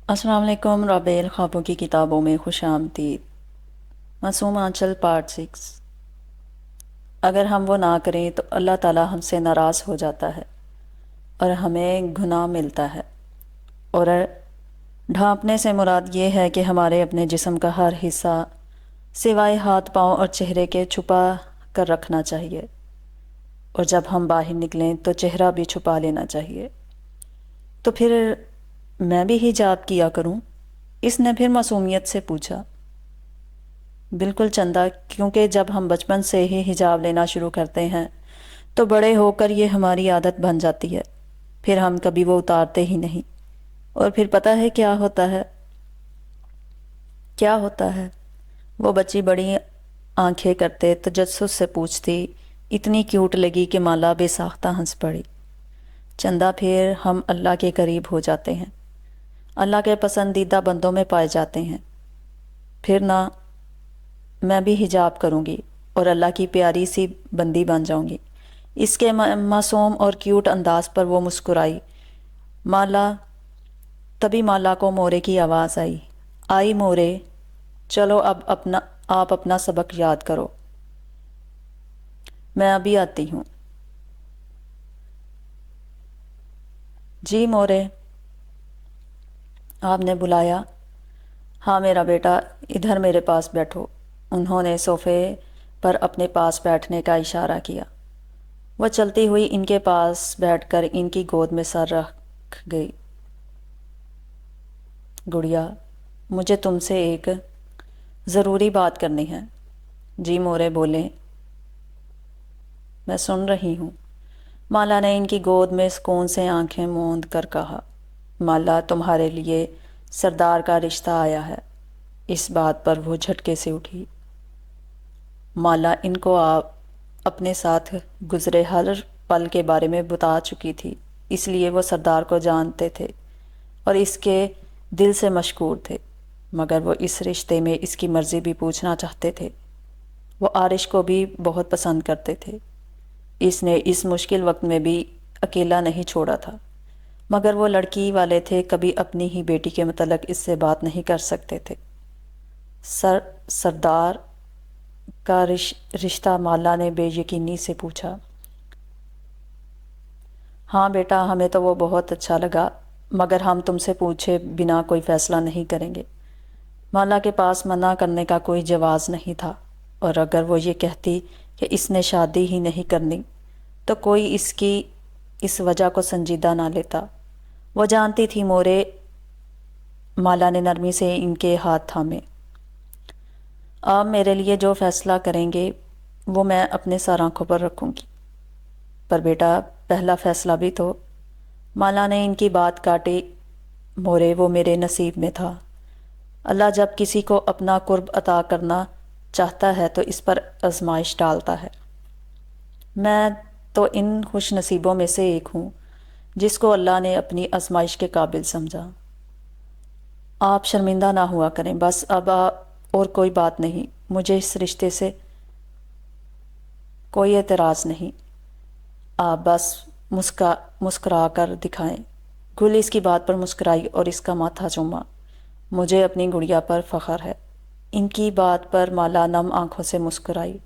السلام علیکم، رابعل خوابوں کی کتابوں میں خوش آمدید۔ معصوم آنچل پارٹ 6۔ اگر ہم وہ نہ کریں تو اللہ تعالیٰ ہم سے ناراض ہو جاتا ہے اور ہمیں گناہ ملتا ہے۔ اور ڈھانپنے سے مراد یہ ہے کہ ہمارے اپنے جسم کا ہر حصہ سوائے ہاتھ پاؤں اور چہرے کے چھپا کر رکھنا چاہیے، اور جب ہم باہر نکلیں تو چہرہ بھی چھپا لینا چاہیے۔ تو پھر میں بھی حجاب کیا کروں؟ اس نے پھر معصومیت سے پوچھا۔ بالکل چندہ، کیونکہ جب ہم بچپن سے ہی حجاب لینا شروع کرتے ہیں تو بڑے ہو کر یہ ہماری عادت بن جاتی ہے، پھر ہم کبھی وہ اتارتے ہی نہیں۔ اور پھر پتہ ہے کیا ہوتا ہے؟ کیا ہوتا ہے؟ وہ بچی بڑی آنکھیں کرتے تجسس سے پوچھتی۔ اتنی کیوٹ لگی کہ مالا بے ساختہ ہنس پڑی۔ چندہ، پھر ہم اللہ کے قریب ہو جاتے ہیں، اللہ کے پسندیدہ بندوں میں پائے جاتے ہیں۔ پھر نہ میں بھی حجاب کروں گی اور اللہ کی پیاری سی بندی بن جاؤں گی۔ اس کے معصوم اور کیوٹ انداز پر وہ مسکرائی۔ مالا تبھی مالا کو مورے کی آواز آئی۔ آئی مورے، چلو اب آپ اپنا سبق یاد کرو، میں ابھی آتی ہوں۔ جی مورے، آپ نے بلایا؟ ہاں میرا بیٹا، ادھر میرے پاس بیٹھو۔ انہوں نے صوفے پر اپنے پاس بیٹھنے کا اشارہ کیا۔ وہ چلتی ہوئی ان کے پاس بیٹھ کر ان کی گود میں سر رکھ گئی۔ گڑیا، مجھے تم سے ایک ضروری بات کرنی ہے۔ جی مورے بولیں، میں سن رہی ہوں۔ مالا نے ان کی گود میں سکون سے آنکھیں موند کر کہا۔ مالا، تمہارے لیے سردار کا رشتہ آیا ہے۔ اس بات پر وہ جھٹکے سے اٹھی۔ مالا ان کو آپ اپنے ساتھ گزرے ہر پل کے بارے میں بتا چکی تھی، اس لیے وہ سردار کو جانتے تھے اور اس کے دل سے مشکور تھے، مگر وہ اس رشتے میں اس کی مرضی بھی پوچھنا چاہتے تھے۔ وہ آرش کو بھی بہت پسند کرتے تھے۔ اس نے اس مشکل وقت میں بھی اکیلا نہیں چھوڑا تھا، مگر وہ لڑکی والے تھے، کبھی اپنی ہی بیٹی کے متعلق اس سے بات نہیں کر سکتے تھے۔ سردار کا رشتہ؟ مالا نے بے یقینی سے پوچھا۔ ہاں بیٹا، ہمیں تو وہ بہت اچھا لگا، مگر ہم تم سے پوچھے بنا کوئی فیصلہ نہیں کریں گے۔ مالا کے پاس منع کرنے کا کوئی جواز نہیں تھا، اور اگر وہ یہ کہتی کہ اس نے شادی ہی نہیں کرنی تو کوئی اس کی اس وجہ کو سنجیدہ نہ لیتا۔ وہ جانتی تھی مورے۔ مالا نے نرمی سے ان کے ہاتھ تھامے۔ آپ میرے لیے جو فیصلہ کریں گے وہ میں اپنے سر آنکھوں پر رکھوں گی، پر بیٹا پہلا فیصلہ بھی تو۔ مالا نے ان کی بات کاٹی۔ مورے، وہ میرے نصیب میں تھا۔ اللہ جب کسی کو اپنا قرب عطا کرنا چاہتا ہے تو اس پر آزمائش ڈالتا ہے۔ میں تو ان خوش نصیبوں میں سے ایک ہوں جس کو اللہ نے اپنی آزمائش کے قابل سمجھا۔ آپ شرمندہ نہ ہوا کریں، بس اب اور کوئی بات نہیں۔ مجھے اس رشتے سے کوئی اعتراض نہیں، آپ بس مسکرا کر دکھائیں۔ گل اس کی بات پر مسکرائی اور اس کا ماتھا چوما۔ مجھے اپنی گڑیا پر فخر ہے۔ ان کی بات پر مالا نم آنکھوں سے مسکرائی۔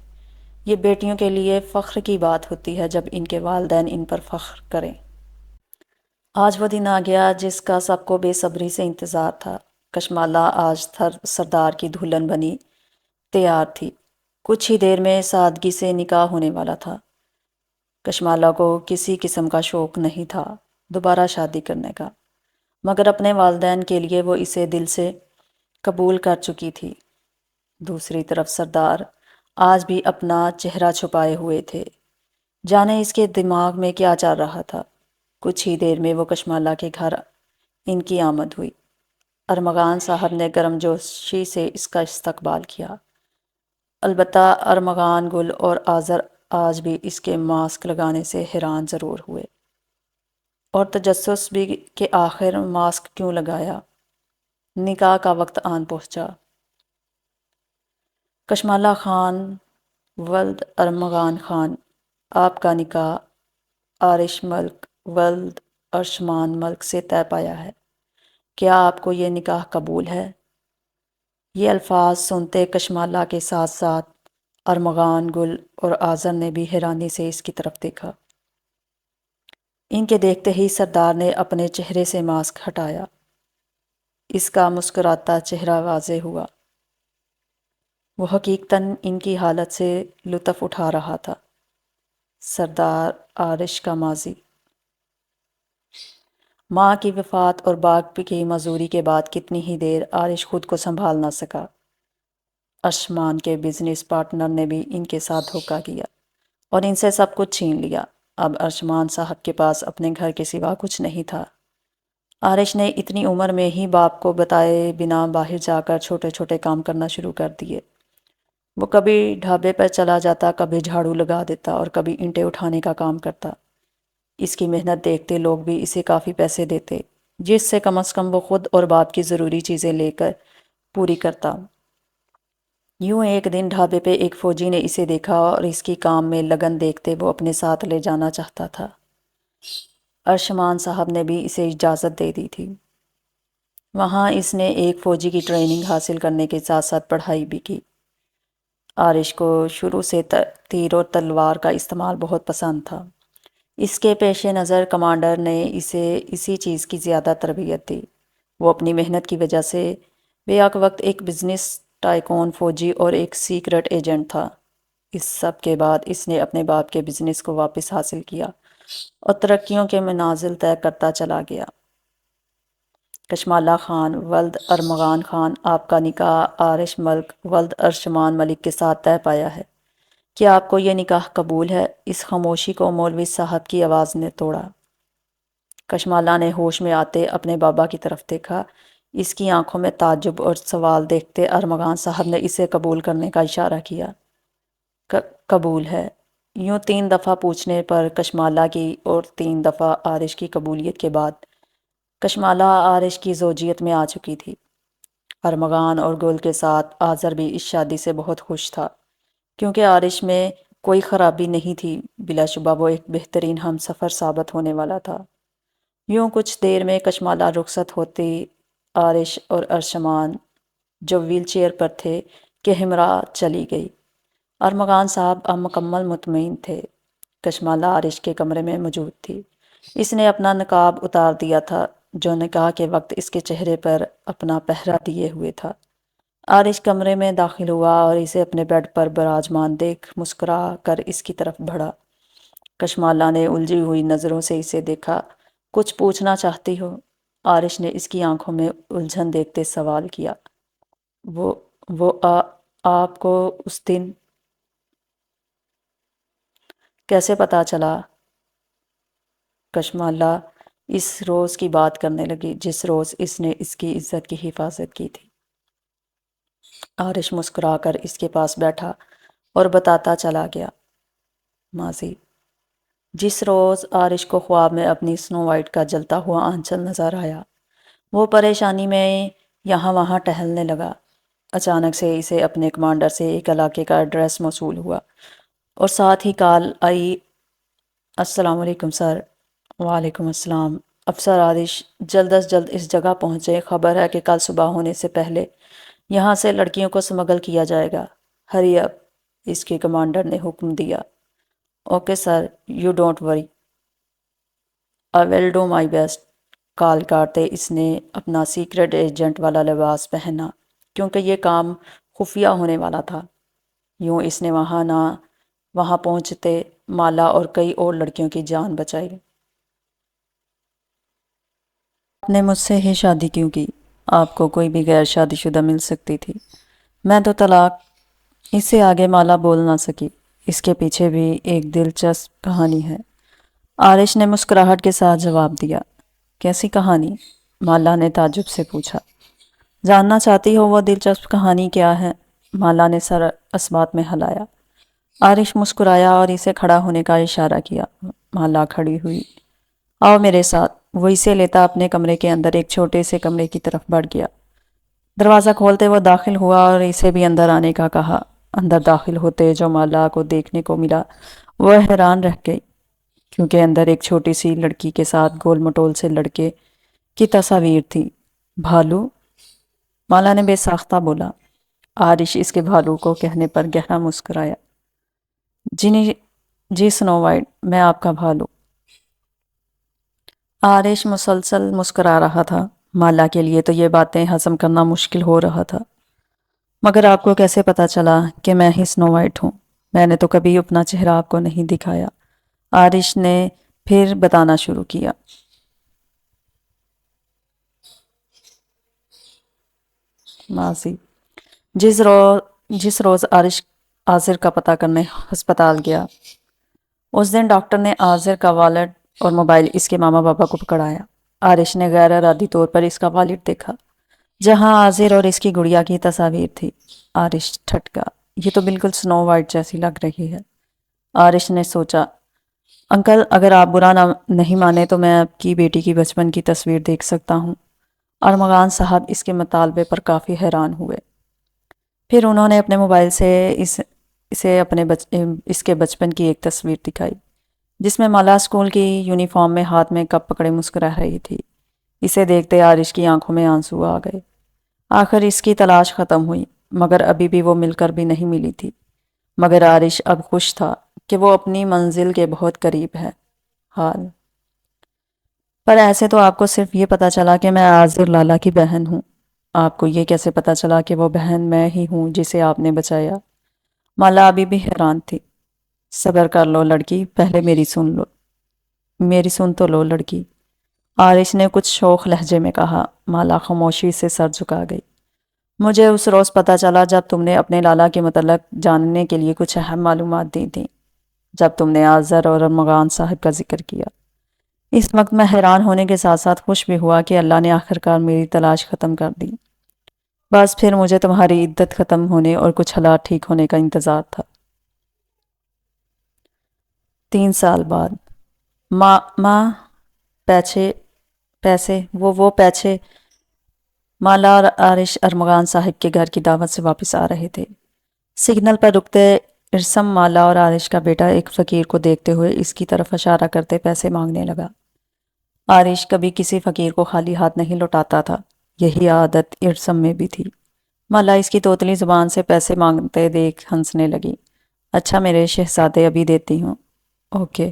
یہ بیٹیوں کے لیے فخر کی بات ہوتی ہے جب ان کے والدین ان پر فخر کریں۔ آج وہ دن آ گیا جس کا سب کو بے صبری سے انتظار تھا۔ کشمالہ آج سردار کی دلہن بنی تیار تھی۔ کچھ ہی دیر میں سادگی سے نکاح ہونے والا تھا۔ کشمالہ کو کسی قسم کا شوق نہیں تھا دوبارہ شادی کرنے کا، مگر اپنے والدین کے لیے وہ اسے دل سے قبول کر چکی تھی۔ دوسری طرف سردار آج بھی اپنا چہرہ چھپائے ہوئے تھے، جانے اس کے دماغ میں کیا چل رہا تھا۔ کچھ ہی دیر میں وہ کشمالہ کے گھر ان کی آمد ہوئی۔ ارمغان صاحب نے گرم جوشی سے اس کا استقبال کیا۔ البتہ ارمغان، گل اور آذر آج بھی اس کے ماسک لگانے سے حیران ضرور ہوئے، اور تجسس بھی کہ آخر ماسک کیوں لگایا۔ نکاح کا وقت آن پہنچا۔ کشمالہ خان ولد ارمغان خان، آپ کا نکاح آرش ملک ولد ارشمان ملک سے طے پایا ہے۔ کیا آپ کو یہ نکاح قبول ہے؟ یہ الفاظ سنتے کشمالہ کے ساتھ ساتھ ارمغان، گل اور آذر نے بھی حیرانی سے اس کی طرف دیکھا۔ ان کے دیکھتے ہی سردار نے اپنے چہرے سے ماسک ہٹایا۔ اس کا مسکراتا چہرہ واضح ہوا۔ وہ حقیقتاً ان کی حالت سے لطف اٹھا رہا تھا۔ سردار عارش کا ماضی۔ ماں کی وفات اور باپ کی معذوری کے بعد کتنی ہی دیر عارش خود کو سنبھال نہ سکا۔ ارشمان کے بزنس پارٹنر نے بھی ان کے ساتھ دھوکہ کیا اور ان سے سب کچھ چھین لیا۔ اب ارشمان صاحب کے پاس اپنے گھر کے سوا کچھ نہیں تھا۔ عارش نے اتنی عمر میں ہی باپ کو بتائے بنا باہر جا کر چھوٹے چھوٹے کام کرنا شروع کر دیے۔ وہ کبھی ڈھابے پر چلا جاتا، کبھی جھاڑو لگا دیتا اور کبھی اینٹیں اٹھانے کا کام کرتا۔ اس کی محنت دیکھتے لوگ بھی اسے کافی پیسے دیتے، جس سے کم از کم وہ خود اور باپ کی ضروری چیزیں لے کر پوری کرتا۔ یوں ایک دن ڈھابے پہ ایک فوجی نے اسے دیکھا اور اس کی کام میں لگن دیکھتے وہ اپنے ساتھ لے جانا چاہتا تھا۔ ارشمان صاحب نے بھی اسے اجازت دے دی تھی۔ وہاں اس نے ایک فوجی کی ٹریننگ حاصل کرنے کے ساتھ ساتھ پڑھائی بھی کی۔ عارش کو شروع سے تیر اور تلوار کا استعمال بہت پسند تھا۔ اس کے پیش نظر کمانڈر نے اسے اسی چیز کی زیادہ تربیت دی۔ وہ اپنی محنت کی وجہ سے بیک وقت ایک بزنس ٹائکون، فوجی اور ایک سیکرٹ ایجنٹ تھا۔ اس سب کے بعد اس نے اپنے باپ کے بزنس کو واپس حاصل کیا اور ترقیوں کے منازل طے کرتا چلا گیا۔ کشمالہ خان ولد ارمغان خان، آپ کا نکاح عارش ملک ولد ارشمان ملک کے ساتھ طے پایا ہے۔ کیا آپ کو یہ نکاح قبول ہے؟ اس خاموشی کو مولوی صاحب کی آواز نے توڑا۔ کشمالہ نے ہوش میں آتے اپنے بابا کی طرف دیکھا۔ اس کی آنکھوں میں تعجب اور سوال دیکھتے ارمغان صاحب نے اسے قبول کرنے کا اشارہ کیا۔ قبول ہے۔ یوں 3 دفعہ پوچھنے پر کشمالہ کی اور 3 دفعہ عارش کی قبولیت کے بعد کشمالہ عارش کی زوجیت میں آ چکی تھی۔ ارمغان اور گل کے ساتھ آذر بھی اس شادی سے بہت خوش تھا، کیونکہ عارش میں کوئی خرابی نہیں تھی۔ بلا شبہ وہ ایک بہترین ہم سفر ثابت ہونے والا تھا۔ یوں کچھ دیر میں کشمالہ رخصت ہوتی عارش اور ارشمان، جو ویل چیئر پر تھے، کہ ہمراہ چلی گئی۔ ارمغان صاحب اب مکمل مطمئن تھے۔ کشمالہ عارش کے کمرے میں موجود تھی۔ اس نے اپنا نقاب اتار دیا تھا، جو نکاح کے وقت اس کے چہرے پر اپنا پہرا دیے ہوئے تھا۔ عارش کمرے میں داخل ہوا اور اسے اپنے بیڈ پر براجمان دیکھ مسکرا کر اس کی طرف بڑھا۔ کشمالہ نے الجھی ہوئی نظروں سے اسے دیکھا۔ کچھ پوچھنا چاہتی ہو؟ عارش نے اس کی آنکھوں میں الجھن دیکھتے سوال کیا۔ وہ آپ کو اس دن کیسے پتا چلا؟ کشمالہ اس روز کی بات کرنے لگی جس روز اس نے اس کی عزت کی حفاظت کی تھی۔ عارش مسکرا کر اس کے پاس بیٹھا اور بتاتا چلا گیا۔ ماضی۔ جس روز عارش کو خواب میں اپنی سنو وائٹ کا جلتا ہوا آنچل نظر آیا، وہ پریشانی میں یہاں وہاں ٹہلنے لگا۔ اچانک سے اسے اپنے کمانڈر سے ایک علاقے کا ایڈریس موصول ہوا اور ساتھ ہی کال آئی۔ السلام علیکم سر۔ وعلیکم السلام۔ افسر عارش جلد از جلد اس جگہ پہنچے، خبر ہے کہ کل صبح ہونے سے پہلے یہاں سے لڑکیوں کو سمگل کیا جائے گا۔ ہری اپ، اس کے کمانڈر نے حکم دیا۔ Okay sir, you don't worry, I will do my best. کال کاٹتے اس نے اپنا سیکرٹ ایجنٹ والا لباس پہنا، کیونکہ یہ کام خفیہ ہونے والا تھا۔ یوں اس نے وہاں پہنچتے مالا اور کئی اور لڑکیوں کی جان بچائی۔ آپ نے مجھ سے ہی شادی کیوں کی؟ آپ کو کوئی بھی غیر شادی شدہ مل سکتی تھی۔ میں تو طلاق۔ اس سے آگے مالا بول نہ سکی۔ اس کے پیچھے بھی ایک دلچسپ کہانی ہے، عارش نے مسکراہٹ کے ساتھ جواب دیا۔ کیسی کہانی؟ مالا نے تعجب سے پوچھا۔ جاننا چاہتی ہو وہ دلچسپ کہانی کیا ہے؟ مالا نے سر اثبات میں ہلایا۔ عارش مسکرایا اور اسے کھڑا ہونے کا اشارہ کیا۔ مالا کھڑی ہوئی۔ آؤ میرے ساتھ۔ وہ اسے لیتا اپنے کمرے کے اندر ایک چھوٹے سے کمرے کی طرف بڑھ گیا۔ دروازہ کھولتے وہ داخل ہوا اور اسے بھی اندر آنے کا کہا۔ اندر داخل ہوتے جو مالا کو دیکھنے کو ملا وہ حیران رہ گئی، کیونکہ اندر ایک چھوٹی سی لڑکی کے ساتھ گول مٹول سے لڑکے کی تصاویر تھی۔ بھالو؟ مالا نے بے ساختہ بولا۔ آرش اس کے بھالو کو کہنے پر گہرا مسکرایا۔ جی سنو وائٹ، میں آپ کا بھالو۔ آرش مسلسل مسکرا رہا تھا۔ مالا کے لیے تو یہ باتیں ہضم کرنا مشکل ہو رہا تھا۔ مگر آپ کو کیسے پتا چلا کہ میں ہی سنو وائٹ ہوں؟ میں نے تو کبھی اپنا چہرہ آپ کو نہیں دکھایا۔ آرش نے پھر بتانا شروع کیا۔ ماضی: جس روز آرش عاذر کا پتہ کرنے ہسپتال گیا، اس دن ڈاکٹر نے عاذر کا والٹ اور موبائل اس کے ماما بابا کو پکڑایا۔ آرش نے غیر ارادی طور پر اس کا والٹ دیکھا، جہاں عاذر اور اس کی گڑیا کی تصاویر تھی۔ آرش ٹھٹکا۔ یہ تو بالکل سنو وائٹ جیسی لگ رہی ہے۔ آرش نے سوچا، انکل اگر آپ برا نہیں مانے تو میں آپ کی بیٹی کی بچپن کی تصویر دیکھ سکتا ہوں؟ ارمغان صاحب اس کے مطالبے پر کافی حیران ہوئے۔ پھر انہوں نے اپنے موبائل سے اس کے بچپن کی ایک تصویر دکھائی، جس میں مالا اسکول کی یونیفارم میں ہاتھ میں کپ پکڑے مسکرا رہی تھی۔ اسے دیکھتے آرش کی آنکھوں میں آنسو آ گئے۔ آخر اس کی تلاش ختم ہوئی، مگر ابھی بھی وہ مل کر بھی نہیں ملی تھی۔ مگر آرش اب خوش تھا کہ وہ اپنی منزل کے بہت قریب ہے۔ حال پر ایسے تو آپ کو صرف یہ پتا چلا کہ میں عاذر لالا کی بہن ہوں۔ آپ کو یہ کیسے پتا چلا کہ وہ بہن میں ہی ہوں جسے آپ نے بچایا؟ مالا ابھی بھی حیران تھی۔ صبر کر لو لڑکی، پہلے میری سن تو لو لڑکی، آرش نے کچھ شوخ لہجے میں کہا۔ مالا خاموشی سے سر جھکا گئی۔ مجھے اس روز پتا چلا جب تم نے اپنے لالا کے متعلق جاننے کے لیے کچھ اہم معلومات دی تھیں، جب تم نے عاذر اور ارمغان صاحب کا ذکر کیا۔ اس وقت میں حیران ہونے کے ساتھ ساتھ خوش بھی ہوا کہ اللہ نے آخرکار میری تلاش ختم کر دی۔ بس پھر مجھے تمہاری عدت ختم ہونے اور کچھ حالات ٹھیک ہونے کا انتظار تھا۔ 3 سال بعد ماں پیسے وہ پیسے مالا اور آرش ارمغان صاحب کے گھر کی دعوت سے واپس آ رہے تھے۔ سگنل پر رکتے ارسم مالا اور آرش کا بیٹا ایک فقیر کو دیکھتے ہوئے اس کی طرف اشارہ کرتے پیسے مانگنے لگا۔ آرش کبھی کسی فقیر کو خالی ہاتھ نہیں لوٹاتا تھا، یہی عادت ارسم میں بھی تھی۔ مالا اس کی توتلی زبان سے پیسے مانگتے دیکھ ہنسنے لگی۔ اچھا میرے شہزادے، ابھی دیتی ہوں۔ اوکے۔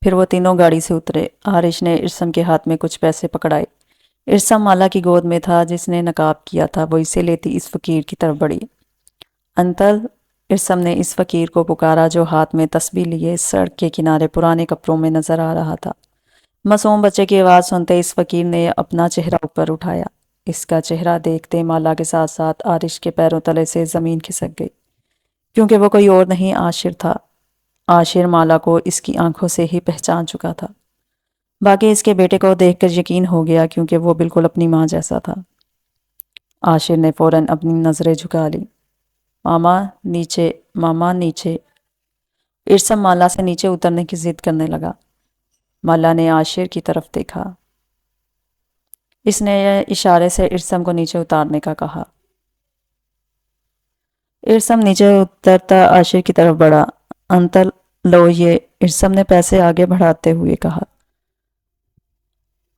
پھر وہ تینوں گاڑی سے اترے۔ آرش نے ارسم کے ہاتھ میں کچھ پیسے پکڑائے۔ ارسم مالا کی گود میں تھا جس نے نقاب کیا تھا، وہ اسے لیتی اس فقیر کی طرف بڑھی۔ انکل، ارسم نے اس فقیر کو پکارا جو ہاتھ میں تسبیح لیے سڑک کے کنارے پرانے کپڑوں میں نظر آ رہا تھا۔ معصوم بچے کی آواز سنتے اس فقیر نے اپنا چہرہ اوپر اٹھایا۔ اس کا چہرہ دیکھتے مالا کے ساتھ ساتھ آرش کے پیروں تلے سے زمین کھسک گئی، کیونکہ وہ کوئی اور نہیں عاشر تھا۔ عاشر مالا کو اس کی آنکھوں سے ہی پہچان چکا تھا۔ باقی اس کے بیٹے کو دیکھ کر یقین ہو گیا کیونکہ وہ بالکل اپنی ماں جیسا تھا۔ عاشر نے فوراً اپنی نظریں جھکا لی۔ ماما نیچے۔ ارسم مالا سے نیچے اترنے کی ضد کرنے لگا۔ مالا نے عاشر کی طرف دیکھا۔ اس نے اشارے سے ارسم کو نیچے اتارنے کا کہا۔ ارسم نیچے اترتا عاشر کی طرف بڑھا۔ انتر لو یہ، ارسم نے پیسے آگے بڑھاتے ہوئے کہا۔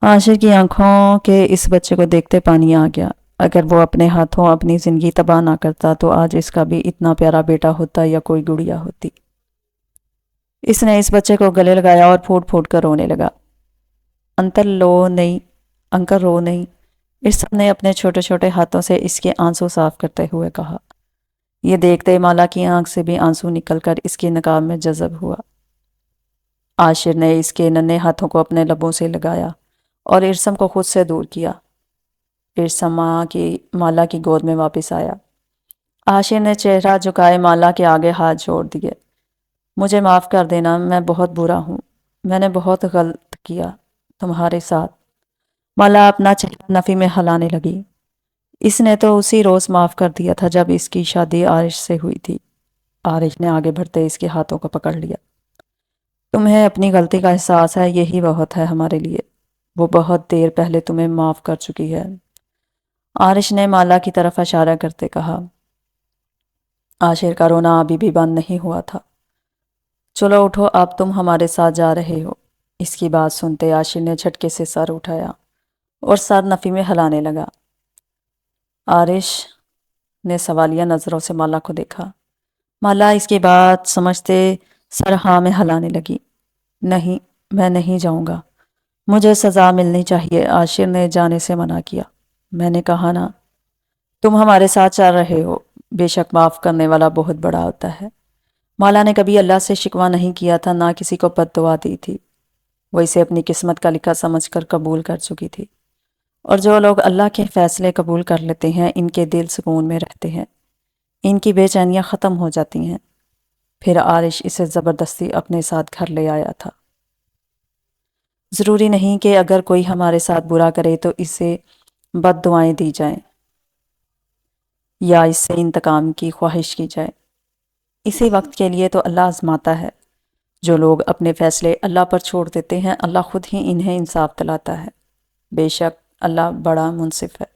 عاشر کی آنکھوں کے اس بچے کو دیکھتے پانی آ گیا۔ اگر وہ اپنے ہاتھوں اپنی زندگی تباہ نہ کرتا تو آج اس کا بھی اتنا پیارا بیٹا ہوتا یا کوئی گڑیا ہوتی۔ اس نے اس بچے کو گلے لگایا اور پھوٹ پھوٹ کر رونے لگا۔ انکل رو نہیں، ارسم نے اپنے چھوٹے چھوٹے ہاتھوں سے اس کے آنسو صاف کرتے ہوئے کہا۔ یہ دیکھتے مالا کی آنکھ سے بھی آنسو نکل کر اس کے نقاب میں جذب ہوا۔ عاشر نے اس کے ننھے ہاتھوں کو اپنے لبوں سے لگایا اور ارسم کو خود سے دور کیا۔ ارسم مالا کی گود میں واپس آیا۔ عاشر نے چہرہ جھکائے مالا کے آگے ہاتھ جوڑ دیے۔ مجھے معاف کر دینا، میں بہت برا ہوں، میں نے بہت غلط کیا تمہارے ساتھ۔ مالا اپنا چہرہ نفی میں ہلانے لگی۔ اس نے تو اسی روز معاف کر دیا تھا جب اس کی شادی آرش سے ہوئی تھی۔ آرش نے آگے بڑھتے اس کے ہاتھوں کو پکڑ لیا۔ تمہیں اپنی غلطی کا احساس ہے، یہی بہت ہے ہمارے لیے۔ وہ بہت دیر پہلے تمہیں معاف کر چکی ہے، آرش نے مالا کی طرف اشارہ کرتے کہا۔ عاشر کا رونا ابھی بھی بند نہیں ہوا تھا۔ چلو اٹھو، اب تم ہمارے ساتھ جا رہے ہو۔ اس کی بات سنتے عاشر نے جھٹکے سے سر اٹھایا۔ اور ساتھ نفی میں ہلانے لگا۔ عارش نے سوالیہ نظروں سے مالا کو دیکھا۔ مالا اس کی بات سمجھتے سر ہاں میں ہلانے لگی۔ نہیں، میں نہیں جاؤں گا، مجھے سزا ملنی چاہیے۔ عاشر نے جانے سے منع کیا۔ میں نے کہا نا، تم ہمارے ساتھ چل رہے ہو، بے شک معاف کرنے والا بہت بڑا ہوتا ہے۔ مالا نے کبھی اللہ سے شکوہ نہیں کیا تھا، نہ کسی کو بد دعا دی تھی۔ وہ اسے اپنی قسمت کا لکھا سمجھ کر قبول کر چکی تھی، اور جو لوگ اللہ کے فیصلے قبول کر لیتے ہیں ان کے دل سکون میں رہتے ہیں، ان کی بے چینیاں ختم ہو جاتی ہیں۔ پھر عارش اسے زبردستی اپنے ساتھ گھر لے آیا تھا۔ ضروری نہیں کہ اگر کوئی ہمارے ساتھ برا کرے تو اسے بد دعائیں دی جائیں یا اس سے انتقام کی خواہش کی جائے۔ اسی وقت کے لیے تو اللہ آزماتا ہے۔ جو لوگ اپنے فیصلے اللہ پر چھوڑ دیتے ہیں، اللہ خود ہی انہیں انصاف دلاتا ہے۔ بے شک اللہ بڑا منصف ہے۔